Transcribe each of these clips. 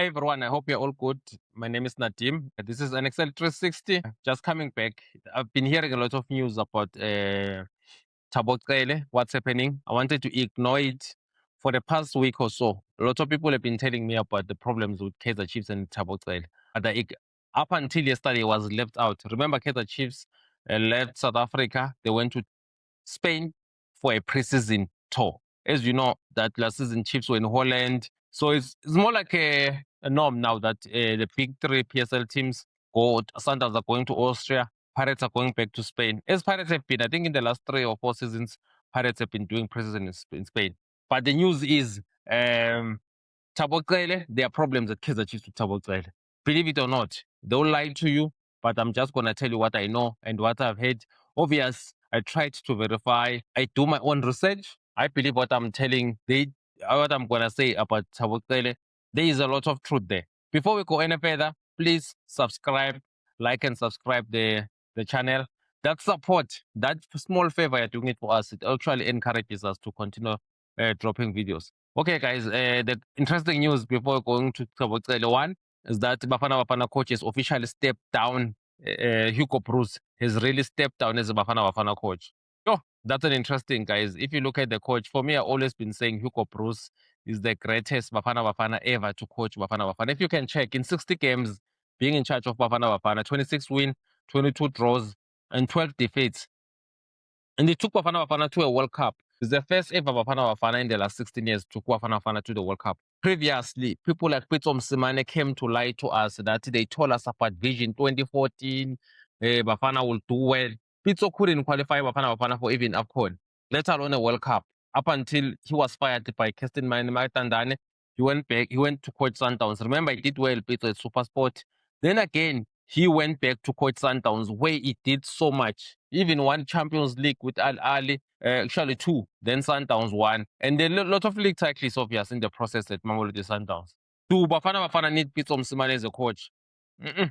Hi everyone, I hope you're all good. My name is Nadim. This is NXL 360. Just coming back. I've been hearing a lot of news about Thabo Cele, what's happening. I wanted to ignore it for the past week or so. A lot of people have been telling me about the problems with Kaizer Chiefs and Thabo Cele. But up until yesterday, was left out. Remember, Kaizer Chiefs left South Africa. They went to Spain for a preseason tour. As you know, that last season Chiefs were in Holland. So it's more like a norm now that the big three PSL teams Sundowns are going to Austria, Pirates are going back to Spain. As Pirates have been, I think in the last 3 or 4 seasons, Pirates have been doing preseason in Spain. But the news is Thabo Cele, there are problems at Kaizer Chiefs with Thabo Cele. Believe it or not, they'll lie to you, but I'm just going to tell you what I know and what I've heard. Obvious, I tried to verify. I do my own research. I believe what I'm telling, what I'm going to say about Thabo Cele, there is a lot of truth there. Before we go any further, please subscribe, like and subscribe the channel. That support, that small favor you're doing it for us, it actually encourages us to continue dropping videos. Okay, guys, the interesting news before going to Thabo Cele, one is that Bafana Bafana coach has officially stepped down. Hugo Bruce has really stepped down as a Bafana Bafana coach. Oh, that's an interesting, guys. If you look at the coach, for me, I've always been saying Hugo Bruce is the greatest Bafana Bafana ever to coach Bafana Bafana. If you can check, in 60 games, being in charge of Bafana Bafana, 26 wins, 22 draws, and 12 defeats. And they took Bafana Bafana to a World Cup. It's the first ever Bafana Bafana in the last 16 years took Bafana Bafana to the World Cup. Previously, people like Pitso Msimane came to lie to us that they told us about Vision 2014, Bafana will do well. Pitso couldn't qualify Bafana Bafana for even AFCON, let alone a World Cup. Up until he was fired by Kirsten Maitandane, he went back, he went to coach Sundowns. Remember, he did well, Pitso at Supersport. Then again, he went back to coach Sundowns, where he did so much. Even won Champions League with Al Ali, actually 2. Then Sundowns won. And then a lot of league titles, obvious, in the process at Mamelodi Sundowns. Do Bafana Bafana need Pitso Msimane as a coach? I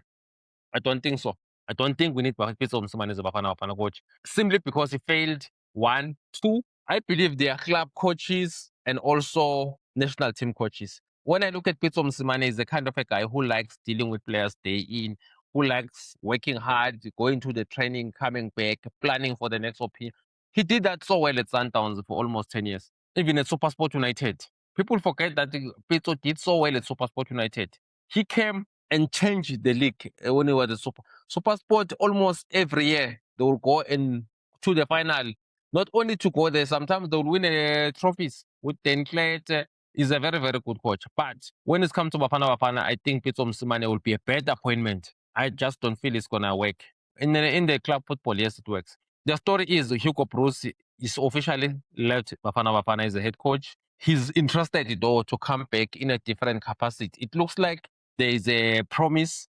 don't think so. I don't think we need Pitso Msimane as a Bafana Bafana coach. Simply because he failed, 1. 2, I believe they are club coaches and also national team coaches. When I look at Pitso Msimane, he's the kind of a guy who likes dealing with players day in, who likes working hard, going to the training, coming back, planning for the next opinion. He did that so well at Sundowns for almost 10 years, even at Supersport United. People forget that Pitso did so well at Supersport United. He came and changed the league when he was a Supersport. Almost every year, they will go in to the final. Not only to go there, sometimes they will win trophies with Dan Clayton. He's a very, very good coach. But when it comes to Bafana Bafana, I think Pitso Msimane will be a better appointment. I just don't feel it's going to work. In the club football, yes, it works. The story is Hugo Bruce is officially left Bafana Bafana as a head coach. He's interested, though, to come back in a different capacity. It looks like there is a promise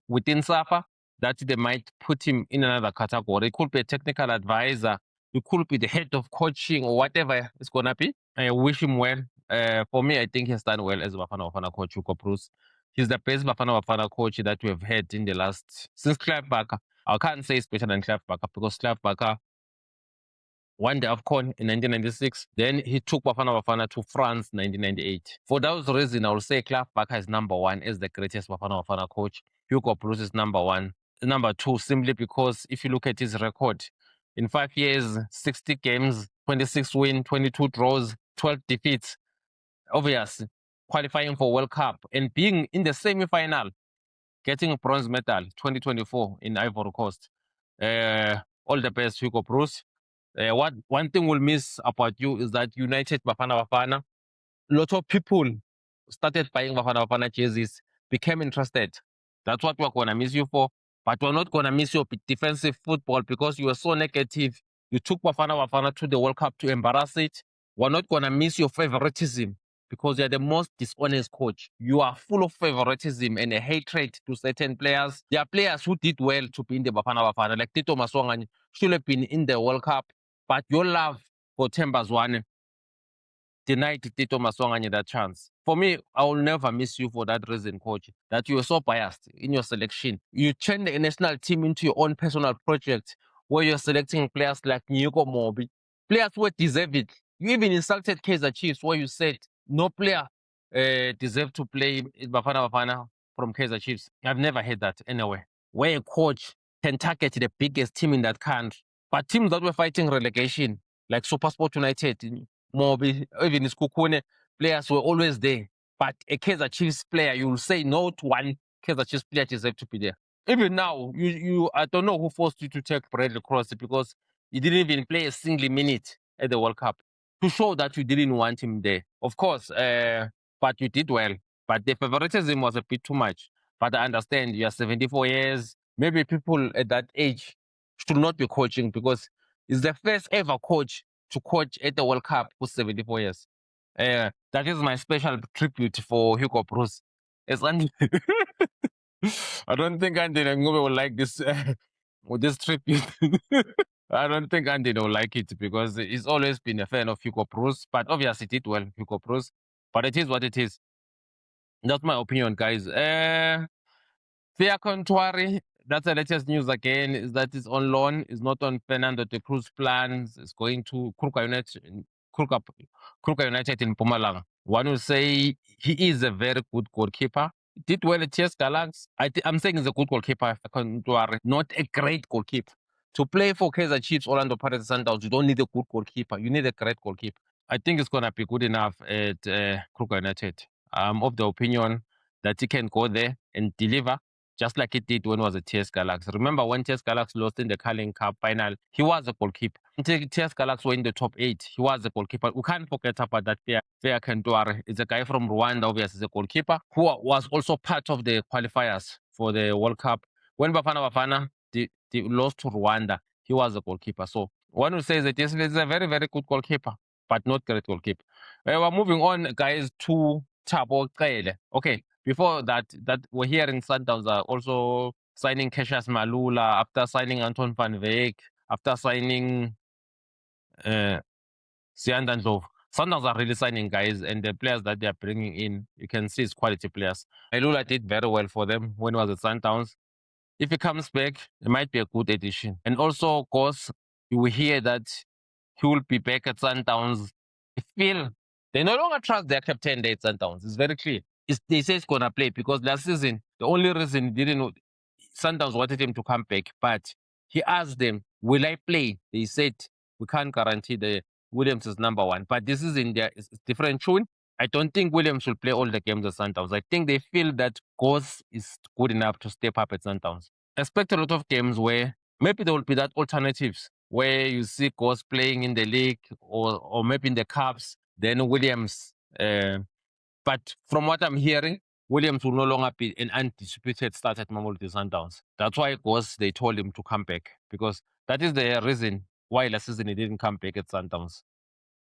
within SAFA that they might put him in another category. It could be a technical advisor. It could be the head of coaching or whatever it's going to be. I wish him well. For me, I think he's done well as Bafana Bafana coach, Hugo Bruce. He's the best Bafana Bafana coach that we have had in the last, since Clive Barker. I can't say it's better than Clive Barker because Clive Barker won the AFCON in 1996. Then he took Bafana Bafana to France 1998. For those reasons, I will say Clive Barker is number 1 as the greatest Bafana Bafana coach. Hugo Bruce is number 1. Number 2, simply because if you look at his record, in 5 years, 60 games, 26 wins, 22 draws, 12 defeats. Obvious, qualifying for World Cup and being in the semi-final, getting a bronze medal 2024 in Ivory Coast. All the best, Hugo Bruce. One thing we'll miss about you is that United Bafana Bafana, a lot of people started buying Bafana Bafana jerseys, became interested. That's what we're going to miss you for. But we're not going to miss your defensive football because you were so negative. You took Bafana Bafana to the World Cup to embarrass it. We're not going to miss your favoritism because you're the most dishonest coach. You are full of favoritism and a hatred to certain players. There are players who did well to be in the Bafana Bafana, like Tito Maswangani, should have been in the World Cup. But your love for Themba Zwane denied Tito Maswangani that chance. For me, I will never miss you for that reason, coach, that you were so biased in your selection. You turned the national team into your own personal project where you're selecting players like Nyiko Mobi, players who deserve it. You even insulted Kaizer Chiefs where you said no player deserve to play Bafana Bafana from Kaizer Chiefs. I've never heard that anywhere. Where a coach can target the biggest team in that country. But teams that were fighting relegation, like SuperSport United, Mobi, even Skukune, players were always there. But a Kaizer Chiefs player, you will say no to one Kaizer Chiefs player deserve to be there. Even now, I don't know who forced you to take Bradley Cross because he didn't even play a single minute at the World Cup to show that you didn't want him there. Of course, but you did well. But the favoritism was a bit too much. But I understand you are 74 years. Maybe people at that age should not be coaching because he's the first ever coach to coach at the World Cup who's 74 years. That is my special tribute for Hugo Bruce. It's I don't think Andy Ngube will like this with this tribute. I don't think Andy will like it because he's always been a fan of Hugo Bruce, but obviously he did well, Hugo Bruce. But it is what it is. That's my opinion, guys. Fia Contuari, that's the latest news again, is that it's on loan, it's not on Fernando de Cruz plans, it's going to Kruka United in Pumalang. One will say he is a very good goalkeeper. He did well at TS Galaxy. I'm saying he's a good goalkeeper, Contuari, not a great goalkeeper. To play for Kaizer Chiefs, Orlando Pirates, Sundowns, you don't need a good goalkeeper. You need a great goalkeeper. I think it's going to be good enough at Kruger United. I'm of the opinion that he can go there and deliver just like it did when it was at TS Galaxy. Remember when TS Galaxy lost in the Carling Cup final, he was a goalkeeper. Until TS Galaxy were in the top 8, he was a goalkeeper. We can't forget about that player. Fea Kentuare is a guy from Rwanda, obviously, is a goalkeeper, who was also part of the qualifiers for the World Cup. When Bafana they lost to Rwanda, he was a goalkeeper. So one who says that yes, he's a very, very good goalkeeper, but not great goalkeeper. We're moving on, guys, to Thabo Qele. Okay, before that we're hearing Sundowns are also signing Cassius Malula, after signing Anton van Wyk, after signing Sianda Ndlovu. Sundowns are really signing guys, and the players that they are bringing in, you can see it's quality players. Malula did very well for them when he was at Sundowns. If he comes back, it might be a good addition. And also, of course, you will hear that he will be back at Sundowns. I feel they no longer trust their captain there at Sundowns. It's very clear. They say he's going to play because last season, the only reason he didn't know, Sundowns wanted him to come back, but he asked them, will I play? They said, we can't guarantee the Williams is number one. But this is in their different tune. I don't think Williams will play all the games at Sundowns. I think they feel that Ghost is good enough to step up at Sundowns. Expect a lot of games where maybe there will be that alternatives where you see Ghost playing in the league or maybe in the Cups, then Williams. But from what I'm hearing, Williams will no longer be an undisputed start at Mamelodi Sundowns. That's why Ghost, they told him to come back because that is the reason why last season he didn't come back at Sundowns.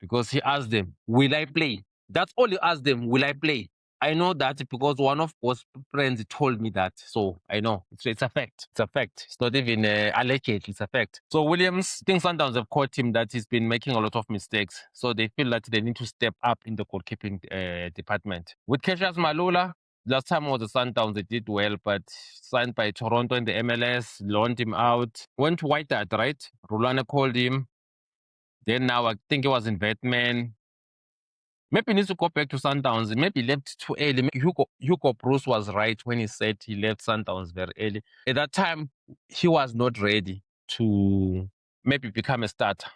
Because he asked them, will I play? That's all he asked them, will I play? I know that because one of Ghost's friends told me that. So I know. It's a fact. It's a fact. It's not even alleged. It's a fact. So Williams, I think Sundowns have caught him that he's been making a lot of mistakes. So they feel that they need to step up in the goalkeeping department. With Cassius Malula, last time was the Sundowns, they did well, but signed by Toronto in the MLS, loaned him out. Went to White Hat, right? Rulana called him. Then now I think he was in Batman. Maybe he needs to go back to Sundowns. Maybe he left too early. Hugo Bruce was right when he said he left Sundowns very early. At that time, he was not ready to maybe become a starter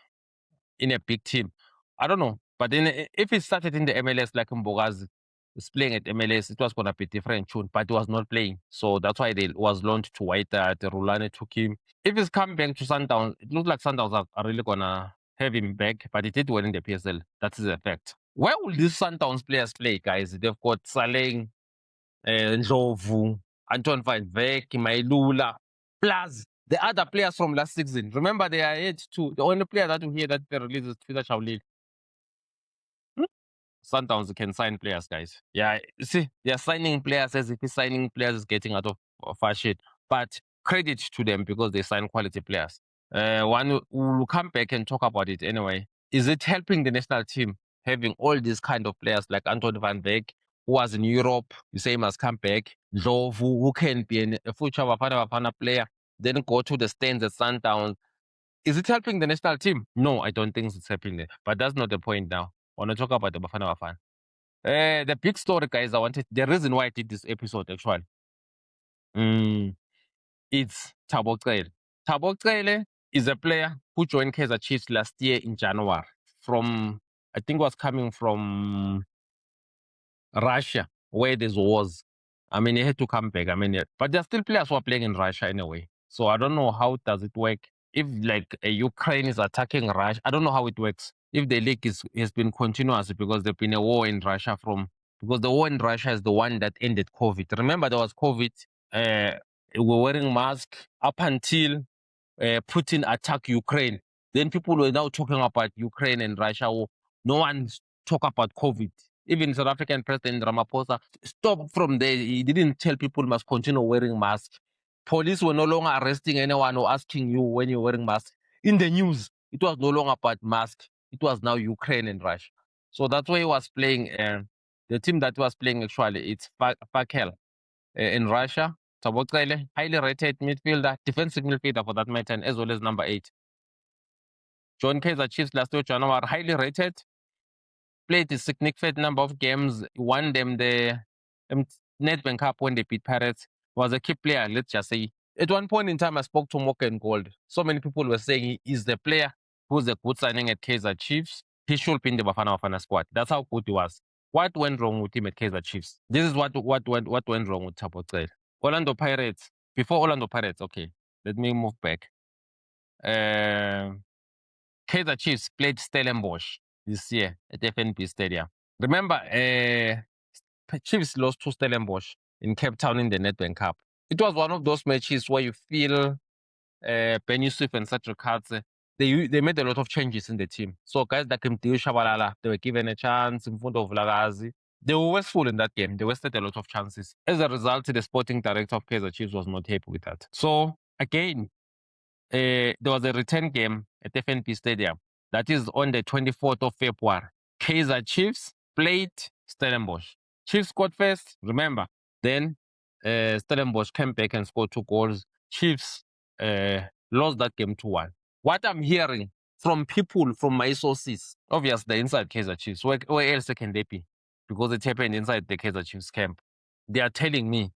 in a big team. I don't know. But then if he started in the MLS like Mbogazi was playing at MLS, it was going to be different tune, but he was not playing. So that's why they was loaned to White. Rulane took him. If he's coming back to Sundowns, it looks like Sundowns are really going to have him back, but he did well in the PSL. That is a fact. Where will these Sundowns players play, guys? They've got Saleng, Ndlovu, Anton van Wyk, Mailula, plus the other players from last season. Remember, they are age two. The only player that we hear that they release is Peter Shaulil. Sundowns can sign players, guys. Yeah, you see, they're signing players as if signing players is getting out of fashion. But credit to them because they sign quality players. One will come back and talk about it anyway. Is it helping the national team having all these kind of players like Anton van Wyk, who was in Europe? You say he must come back. Ndlovu, who can be a future Bafana player, then go to the stands at Sundowns. Is it helping the national team? No, I don't think it's helping them. But that's not the point now. I want to talk about the Bafana Bafana. The big story, guys, the reason why I did this episode actually, it's Thabo Cele. Thabo Cele is a player who joined Kaizer Chiefs last year in January from, I think was coming from Russia, where there was. I mean, he had to come back. I mean, but there are still players who are playing in Russia anyway. So I don't know how does it work. If like Ukraine is attacking Russia, I don't know how it works. If the league has been continuous because there's been a war in Russia because the war in Russia is the one that ended COVID. Remember there was COVID. We were wearing masks up until Putin attacked Ukraine. Then people were now talking about Ukraine and Russia. No one talk about COVID. Even South African President Ramaphosa stopped from there. He didn't tell people must continue wearing masks. Police were no longer arresting anyone or asking you when you're wearing masks. In the news, it was no longer about masks. It was now Ukraine and Russia. So that's why he was playing. The team that was playing actually, it's Fakel in Russia. Thabo Cele, highly rated midfielder, defensive midfielder for that matter, as well as number 8. Joined Kaizer Chiefs last year, January, highly rated. Played a significant number of games, won them the Nedbank Cup when they beat Pirates. Was a key player, let's just say. At one point in time, I spoke to Morgan Gold. So many people were saying he is the player who's a good signing at Kaizer Chiefs. He should be in the Bafana Bafana squad. That's how good he was. What went wrong with him at Kaizer Chiefs? This is what went wrong with Thabo Cele. Orlando Pirates. Before Orlando Pirates, okay. Let me move back. Kaizer Chiefs played Stellenbosch this year at FNB Stadium. Remember, Chiefs lost to Stellenbosch in Cape Town in the Nedbank Cup. It was one of those matches where you feel Ben Yusuf and Cedric Katse, they made a lot of changes in the team. So guys like Mdiu Shabalala, they were given a chance, Mfundo Vilakazi. They were wasteful in that game. They wasted a lot of chances. As a result, the sporting director of Kaizer Chiefs was not happy with that. So again, there was a return game at FNB Stadium. That is on the 24th of February. Kaizer Chiefs played Stellenbosch. Chiefs scored first, remember. Then Stellenbosch came back and scored 2 goals. Chiefs lost that game 2-1. What I'm hearing from people, from my sources, obviously inside Kaizer Chiefs, where else can they be? Because it happened inside the Kaizer Chiefs camp. They are telling me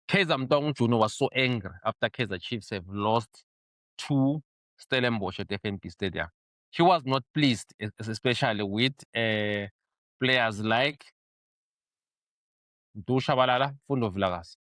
Kaizer Motaung Junior was so angry after Kaizer Chiefs have lost to Stellenbosch at FNB Stadium. He was not pleased, especially with players like Mdiu Shabalala, Mfundo Vilakazi.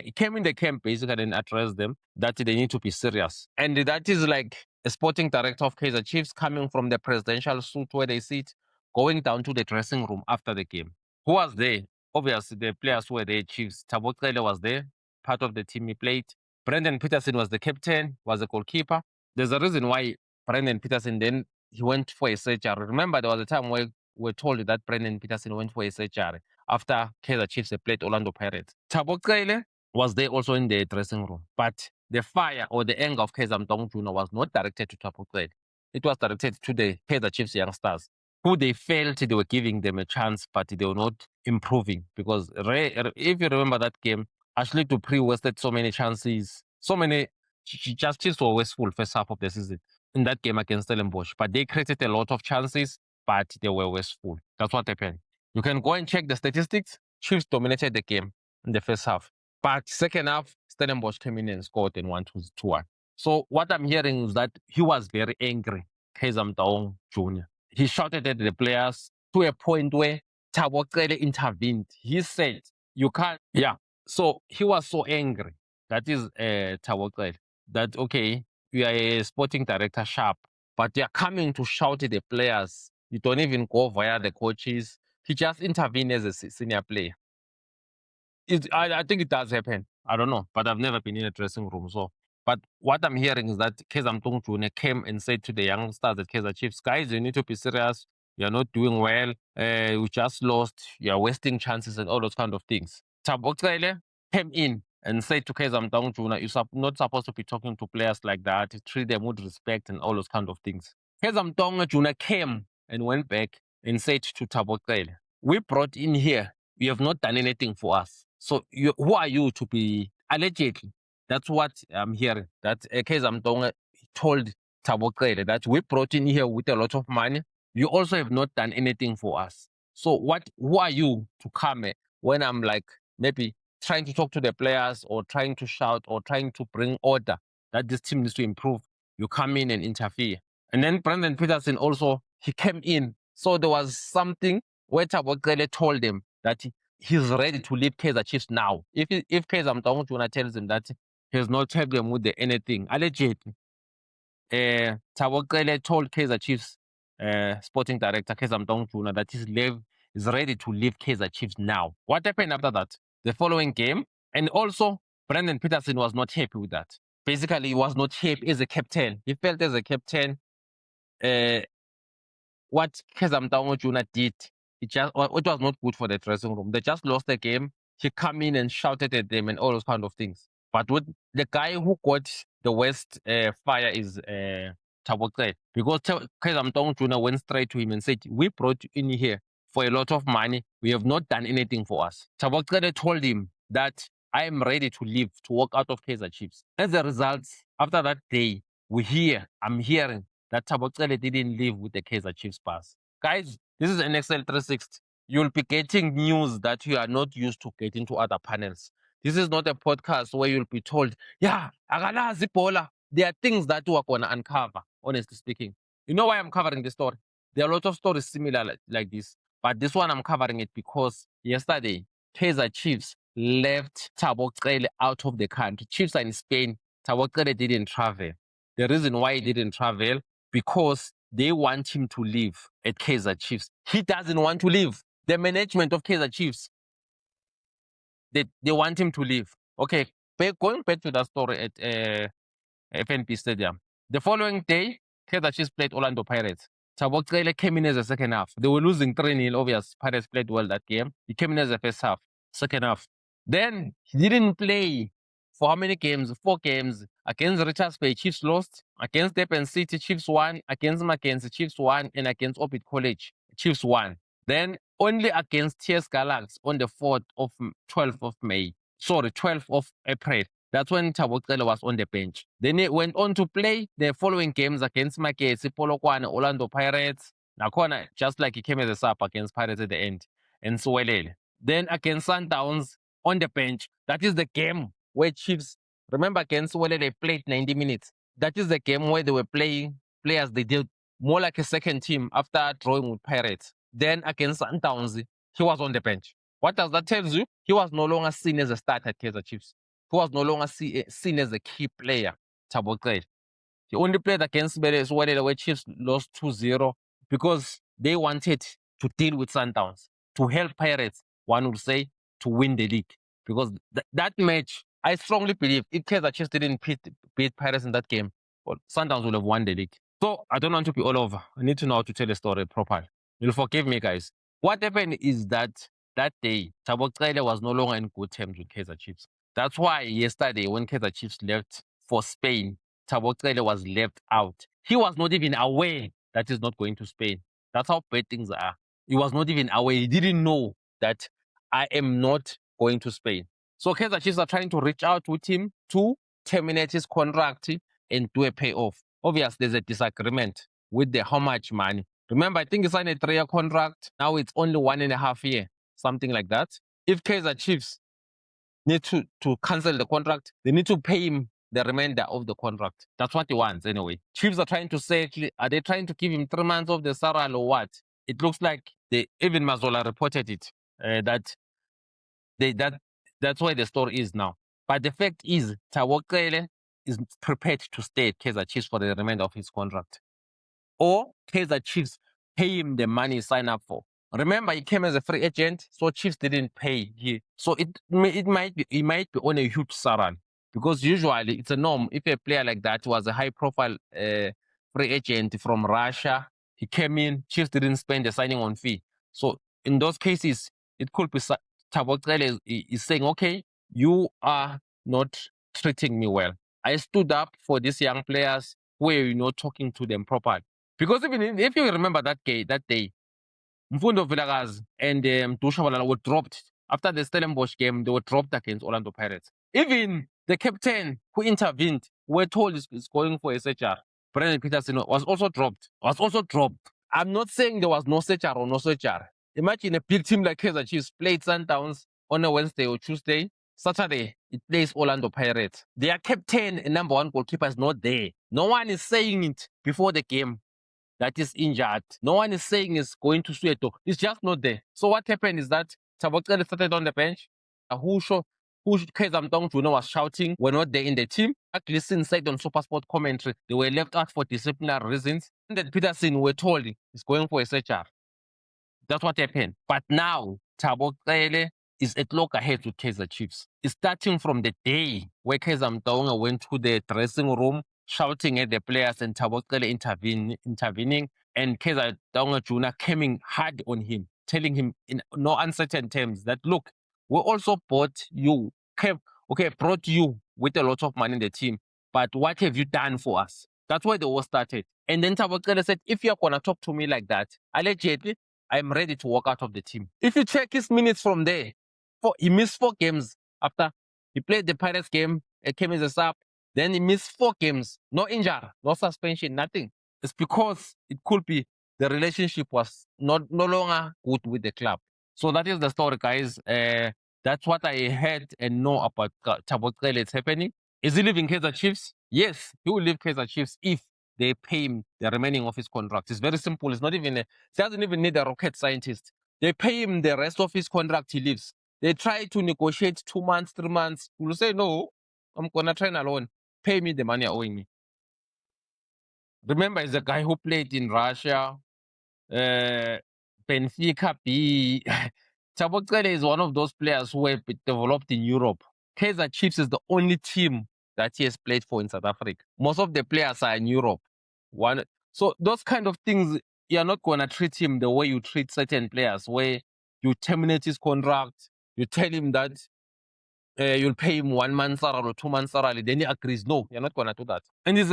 He came in the camp basically and addressed them that they need to be serious. And that is like a sporting director of Kaizer Chiefs coming from the presidential suite where they sit, going down to the dressing room after the game. Who was there? Obviously, the players were there. Chiefs. Thabo Cele was there, part of the team he played. Brendan Peterson was the captain, was the goalkeeper. There's a reason why Brendan Peterson then he went for a surgery. Remember, there was a time where we were told that Brendan Peterson went for a surgery after Kaizer Chiefs played Orlando Pirates. Thabo Cele was there also in the dressing room, but the fire or the anger of Kaizer Motaung Junior was not directed to Thabo Cele. It was directed to the Kaizer Chiefs youngsters, who they felt they were giving them a chance, but they were not improving. Because if you remember that game, Ashley Dupree wasted so many chances, so many Chiefs were wasteful first half of the season in that game against Stellenbosch. But they created a lot of chances, but they were wasteful. That's what happened. You can go and check the statistics. Chiefs dominated the game in the first half. But second half, Stellenbosch came in and scored and won 2-1. So what I'm hearing is that he was very angry, Kaizer Motaung Junior. He shouted at the players to a point where Thabo Cele intervened. He said, you can't, yeah. So he was so angry. That is Thabo Cele. That, okay, you are a sporting director sharp, but you're coming to shout at the players. You don't even go via the coaches. He just intervened as a senior player. I think it does happen. I don't know, but I've never been in a dressing room. So, but what I'm hearing is that Kaizer Motaung Junior came and said to the youngsters at Kaizer Chiefs, guys, you need to be serious. You're not doing well. We just lost. You're wasting chances and all those kind of things. Thabo Cele came in and said to Kaizer Motaung Junior, you're not supposed to be talking to players like that. Treat them with respect and all those kind of things. Kaizer Motaung Junior came and went back and said to Thabo Cele, we brought in here. You have not done anything for us. So who are you to be allegedly? That's what I'm hearing. That Kaizer Motaung told Thabo Cele that we brought in here with a lot of money. you also have not done anything for us. So who are you to come when I'm like maybe trying to talk to the players or trying to shout or trying to bring order that this team needs to improve? You come in and interfere. And then Brendan Peterson also, he came in. So there was something where Thabo Cele told him that he's ready to leave Kaizer Chiefs now. If Kaizer Mtamujuna tells him that he's not helping with anything, allegedly, Thabo Cele told Kaizer Chiefs sporting director Kaizer Mtamujuna that is ready to leave Kaizer Chiefs now. What happened after that? The following game, and also Brendan Peterson was not happy with that. Basically, he was not happy as a captain. He felt as a captain, what Kaizer Mtamujuna did, it was not good for the dressing room. They just lost the game. He come in and shouted at them and all those kind of things. But with the guy who got the worst fire is Thabo Cele, because Kaizer Mtamujuna went straight to him and said, "We brought you in here for a lot of money. We have not done anything for us." Thabo Cele told him that I am ready to leave, to walk out of Kaizer Chiefs. As a result, after that day, I'm hearing that Thabo Cele didn't live with the Kaizer Chiefs pass. Guys, this is an Excel 360. You'll be getting news that you are not used to getting to other panels. This is not a podcast where you'll be told, yeah, akalazi ibhola. There are things that you are going to uncover, honestly speaking. You know why I'm covering this story? There are a lot of stories similar like this, but this one I'm covering it because yesterday, Kaizer Chiefs left Thabo Cele out of the country. Chiefs are in Spain. Thabo Cele didn't travel. The reason why he didn't travel, because they want him to leave at Kaizer Chiefs. He doesn't want to leave. The management of Kaizer Chiefs, they want him to leave. Okay, going back to that story at FNB Stadium. The following day, Kaizer Chiefs played Orlando Pirates. Thabo Cele came in as a second half. They were losing 3-0, obvious. Pirates played well that game. He came in as a first half, second half. Then he didn't play for how many games? 4 games. Against Richards Bay, Chiefs lost. Against Durban City, Chiefs won. Against Mackenzie, Chiefs won. And against Orbit College, Chiefs won. Then only against TS Galaxy on the 12th of May. Sorry, 12th of April. That's when Thabo Cele was on the bench. Then he went on to play the following games against Mackenzie, Polokwane, Orlando Pirates. Nakhona, just like he came as a sub against Pirates at the end. And Swelele. Then against Sundowns on the bench. That is the game where Chiefs, remember against Swelele, they played 90 minutes. That is the game where they were playing players they did more like a second team after drawing with Pirates. Then against Sundowns, he was on the bench. What does that tell you? He was no longer seen as a starter at Kaizer Chiefs. He was no longer seen as a key player, Thabo Cele. He only played against Swelele where Chiefs lost 2-0 because they wanted to deal with Sundowns, to help Pirates, one would say, to win the league. Because that match, I strongly believe, if Kaizer Chiefs didn't beat Pirates in that game, well, Sundowns would have won the league. So I don't want to be all over. I need to know how to tell the story properly. You'll forgive me, guys. What happened is that day, Thabo Cele was no longer in good terms with Kaizer Chiefs. That's why yesterday, when Kaizer Chiefs left for Spain, Thabo Cele was left out. He was not even aware that he's not going to Spain. That's how bad things are. He was not even aware. He didn't know that I am not going to Spain. So Kaizer Chiefs are trying to reach out with him to terminate his contract and do a payoff. Obviously, there's a disagreement with the how much money. Remember, I think he signed a 3-year contract. Now it's only 1.5 years, something like that. If Kaizer Chiefs need to cancel the contract, they need to pay him the remainder of the contract. That's what he wants anyway. Chiefs are trying to say, are they trying to give him 3 months of the salary or what? It looks like even Mazola reported it, that's why the story is now. But the fact is, Thabo Cele is prepared to stay at Kaizer Chiefs for the remainder of his contract. Or Kaizer Chiefs pay him the money he signed up for. Remember, he came as a free agent, so Chiefs didn't pay. So he might be on a huge salary, because usually it's a norm. If a player like that was a high-profile free agent from Russia, he came in, Chiefs didn't spend the signing on fee. So in those cases, it could be Thabo Cele is saying, okay, you are not treating me well. I stood up for these young players where you're not talking to them properly. Because even if you remember that day, Mfundo Vilakazi and Dusha Balala were dropped after the Stellenbosch game. They were dropped against Orlando Pirates. Even the captain who intervened, we're told is going for a SHR. Brendan Peterson was also dropped. I'm not saying there was no searcher or no searcher. Imagine a big team like Kaizer Chiefs played Sundowns on a Wednesday or Tuesday. Saturday, it plays Orlando Pirates. Their captain and number one goalkeeper is not there. No one is saying it before the game that is injured. No one is saying is going to Soweto. It's just not there. So what happened is that Tabokele started on the bench. Who Kaizer Mtong Junior was shouting were not there in the team. Gleason said on SuperSport commentary they were left out for disciplinary reasons. And that Peterson were told he's going for a searcher. That's what happened. But now Tabokele is at loggerheads with Kaizer Chiefs. It's starting from the day where Kaizer Mtong went to the dressing room shouting at the players and Tabokele intervening, and Kaizer Mtong Junior coming hard on him, telling him in no uncertain terms that, look, we also brought you with a lot of money in the team, but what have you done for us? That's where the war started. And then Tabokele said, if you're going to talk to me like that, allegedly, I'm ready to walk out of the team. If you check his minutes from there, he missed 4 games after he played the Pirates game. It came as a sub. Then he missed 4 games. No injury, no suspension, nothing. It's because it could be the relationship was no longer good with the club. So that is the story, guys. That's what I heard and know about Tabokele. It's happening. Is he leaving Kaizer Chiefs? Yes, he will leave Kaizer Chiefs if they pay him the remaining of his contract. It's very simple. It's not even he doesn't even need a rocket scientist. They pay him the rest of his contract, he leaves. They try to negotiate 2 months, 3 months. He will say, no, I'm going to train alone. Pay me the money you're owing me. Remember, he's a guy who played in Russia, Benfica B. Tabokele is one of those players who have been developed in Europe. Kaizer Chiefs is the only team that he has played for in South Africa. Most of the players are in Europe. So those kind of things, you're not going to treat him the way you treat certain players, where you terminate his contract, you tell him that you'll pay him 1 month salary or 2 months salary, then he agrees. No, you're not going to do that. And he's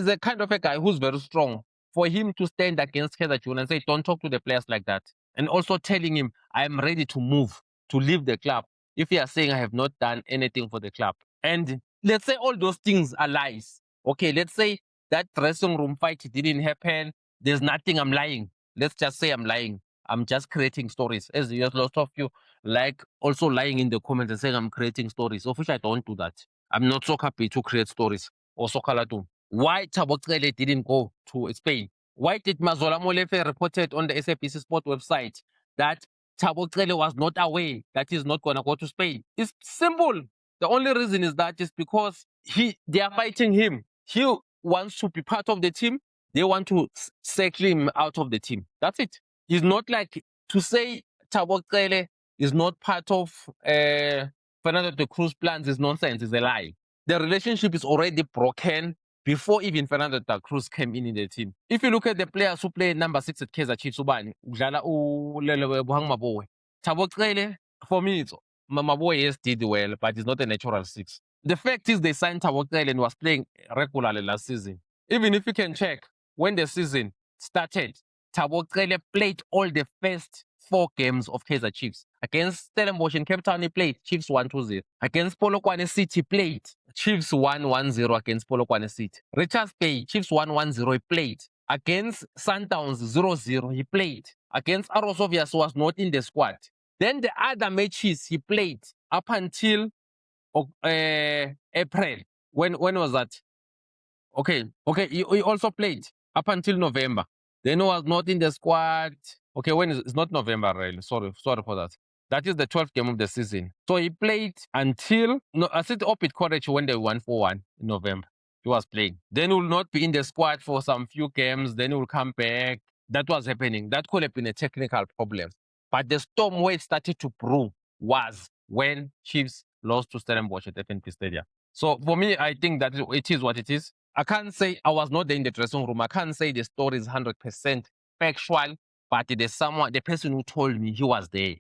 a kind of a guy who's very strong. For him to stand against Kaizer Chiefs and say, don't talk to the players like that. And also telling him, I'm ready to move, to leave the club. If you are saying I have not done anything for the club. And let's say all those things are lies. Okay, let's say that dressing room fight didn't happen. There's nothing, I'm lying. Let's just say I'm lying. I'm just creating stories. As a lot of you like also lying in the comments and saying I'm creating stories, of which I don't do that. I'm not so happy to create stories or so Kalatu. Why Tabokele didn't go to Spain? Why did Mazola Molefe reported on the SABC Sport website that Tabokele was not aware that he's not going to go to Spain? It's simple. The only reason is that is because they are fighting him. He wants to be part of the team. They want to cycle him out of the team. That's it. He's not like to say Tabokele is not part of Fernando de Cruz plans is nonsense. It's a lie. The relationship is already broken before even Fernando de Cruz came in the team. If you look at the players who play number 6 at Kaizer Chiefs, Ubani, Udlala Buhang Mabowe. Tabokele, for me, Mabowe yes did well, but he's not a natural 6. The fact is they signed Tabokele and was playing regularly last season. Even if you can check, when the season started, Tabokele played all the first 4 games of Kaizer Chiefs. Against Stellenbosch in Cape Town, he played. Chiefs 1-2-0. Against Polokwane City, played. Chiefs 1-1-0 against Polokwane City. Richards Bay, Chiefs 1-1-0, he played. Against Sundowns 0-0, he played. Against Arosovias was not in the squad. Then the other matches he played up until April. When was that? Okay, he also played up until November. Then he was not in the squad. Okay, when it's not November, really. Sorry for that. That is the 12th game of the season. So he played until I said Opit Courage when they won 4-1 in November. He was playing. Then he will not be in the squad for some few games. Then he will come back. That was happening. That could have been a technical problem. But the storm where it started to brew was when Chiefs lost to Stellenbosch at FNP Stadium. So for me, I think that it is what it is. I can't say I was not there in the dressing room. I can't say the story is 100% factual, but there's someone, the person who told me he was there.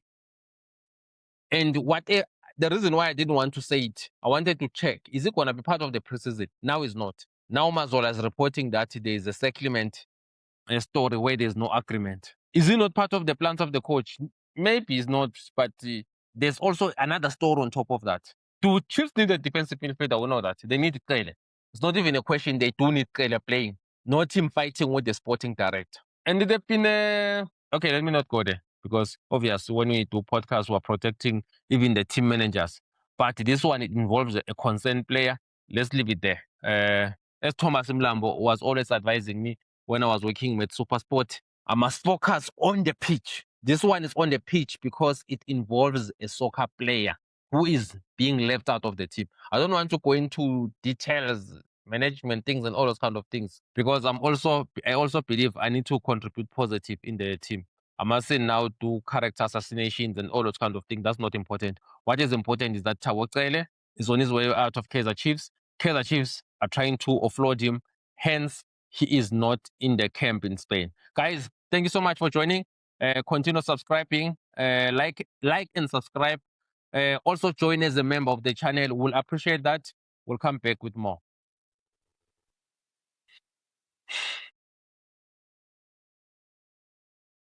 And the reason why I didn't want to say it, I wanted to check, is it going to be part of the preseason? Now it's not. Now Mazola is reporting that there is a settlement story where there's no agreement. Is it not part of the plans of the coach? Maybe it's not, but there's also another story on top of that. Do Chiefs need a defensive midfielder? We know that. They need Kele. It's not even a question. They do need Kele playing. Not him fighting with the sporting director. And they've been okay. Let me not go there because obviously when we do podcasts, we're protecting even the team managers. But this one it involves a concerned player. Let's leave it there. As Thomas Mlambo was always advising me when I was working with SuperSport, I must focus on the pitch. This one is on the pitch because it involves a soccer player who is being left out of the team. I don't want to go into details, management things, and all those kind of things because I also believe I need to contribute positive in the team. I mustn't now do character assassinations and all those kind of things. That's not important. What is important is that Thabo Cele is on his way out of Kaizer Chiefs. Kaizer Chiefs are trying to offload him. Hence, he is not in the camp in Spain. Guys, thank you so much for joining. Continue subscribing. Like and subscribe. Also join as a member of the channel. We'll appreciate that. We'll come back with more.